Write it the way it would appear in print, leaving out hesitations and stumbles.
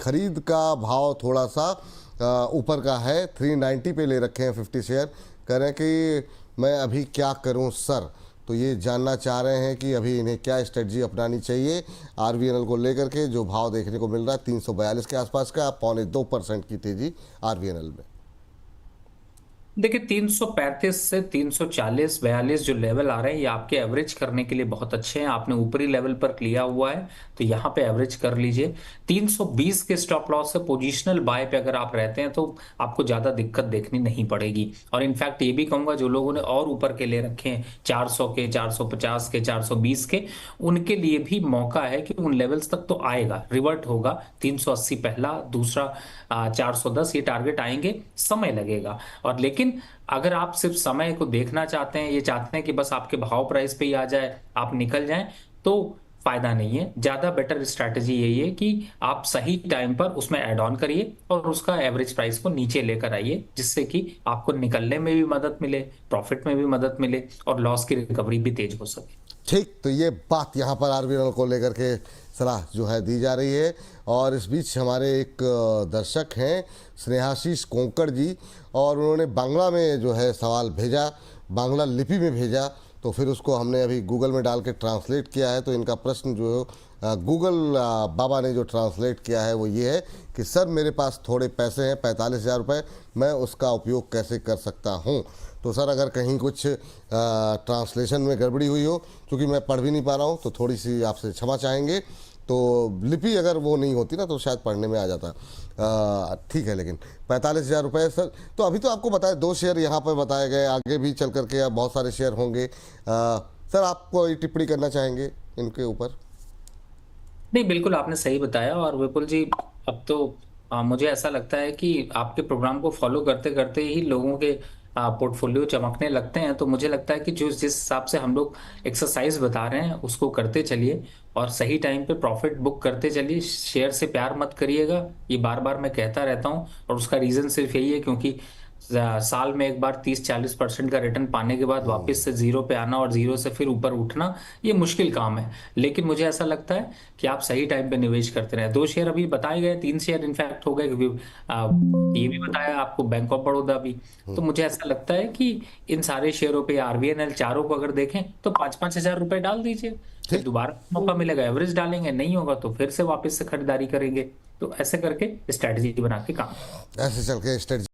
खरीद का भाव थोड़ा सा ऊपर का है, 390 पे ले रखे हैं 50 शेयर। कह रहे हैं कि मैं अभी क्या करूं सर, तो ये जानना चाह रहे हैं कि अभी इन्हें क्या स्ट्रेटजी अपनानी चाहिए आरवीएनएल को लेकर के। जो भाव देखने को मिल रहा है 342 के आसपास का, 0.25% की तेजी आरवीएनएल में। देखिए 335 से 340 42 जो लेवल आ रहे हैं ये आपके एवरेज करने के लिए बहुत अच्छे हैं। आपने ऊपरी लेवल पर लिया हुआ है तो यहाँ पे एवरेज कर लीजिए। 320 के स्टॉप लॉस से पोजीशनल बाय पे अगर आप रहते हैं तो आपको ज्यादा दिक्कत देखनी नहीं पड़ेगी। और इनफैक्ट ये भी कहूंगा जो लोगों ने और ऊपर के ले रखे हैं 400 के, 450 के, 420 के, उनके लिए भी मौका है कि उन लेवल्स तक तो आएगा, रिवर्ट होगा। 380 पहला, दूसरा 410 ये टारगेट आएंगे, समय लगेगा। और लेकिन अगर आप सिर्फ समय को देखना चाहते हैं, ये चाहते हैं कि बस आपके भाव प्राइस पे ही आ जाए, आप निकल जाएं, तो फायदा नहीं है। ज्यादा बेटर स्ट्रैटेजी यही है कि आप सही टाइम पर उसमें ऐड ऑन करिए और उसका एवरेज प्राइस को नीचे लेकर आइए, जिससे कि आपको निकलने में भी मदद मिले, प्रॉफिट में भी मदद मिले और लॉस की रिकवरी भी तेज हो सके। ठीक, तो ये बात यहाँ पर आरबीएल को लेकर के सलाह जो है दी जा रही है। और इस बीच हमारे एक दर्शक हैं स्नेहाशीष कोंकण जी, और उन्होंने बांग्ला में जो है सवाल भेजा, बांग्ला लिपि में भेजा, तो फिर उसको हमने अभी गूगल में डाल के ट्रांसलेट किया है। तो इनका प्रश्न जो गूगल बाबा ने जो ट्रांसलेट किया है वो ये है कि सर मेरे पास थोड़े पैसे हैं, 45,000 रुपये, मैं उसका उपयोग कैसे कर सकता हूँ। तो सर अगर कहीं कुछ ट्रांसलेशन में गड़बड़ी हुई हो, क्योंकि मैं पढ़ भी नहीं पा रहा हूँ, तो थोड़ी सी आपसे क्षमा चाहेंगे। तो लिपि अगर वो नहीं होती ना तो शायद पढ़ने में आ जाता। ठीक है, लेकिन 45,000 रुपये सर, तो अभी तो आपको बताया 2 शेयर यहाँ पर बताए गए, आगे भी चल करके अब बहुत सारे शेयर होंगे। सर आप कोई टिप्पणी करना चाहेंगे इनके ऊपर? नहीं, बिल्कुल आपने सही बताया। और विपुल जी, अब तो मुझे ऐसा लगता है कि आपके प्रोग्राम को फॉलो करते करते ही लोगों के पोर्टफोलियो चमकने लगते हैं। तो मुझे लगता है कि जो जिस हिसाब से हम लोग एक्सरसाइज बता रहे हैं उसको करते चलिए और सही टाइम पे प्रॉफिट बुक करते चलिए। शेयर से प्यार मत करिएगा, ये बार बार मैं कहता रहता हूँ। और उसका रीजन सिर्फ यही है क्योंकि साल में एक बार 30-40% का रिटर्न पाने के बाद वापस से जीरो पे आना और जीरो से फिर ऊपर उठना ये मुश्किल काम है। लेकिन मुझे ऐसा लगता है कि आप सही टाइम पे निवेश करते रहे। 2 शेयर अभी बताए गए, 3 शेयर इनफैक्ट हो गए क्योंकि ये भी बताया आपको बैंक ऑफ बड़ौदा भी। तो मुझे ऐसा लगता है कि इन सारे शेयरों पे आरबीएनएल चारों को अगर देखें तो 5-5 हजार रुपए डाल दीजिए, फिर ठीक, दोबारा मौका मिलेगा एवरेज डालेंगे, नहीं होगा तो फिर से वापस से खरीदारी करेंगे। तो ऐसे करके स्ट्रेटजी बना के काम। ऐसे चल के स्ट्रेटजी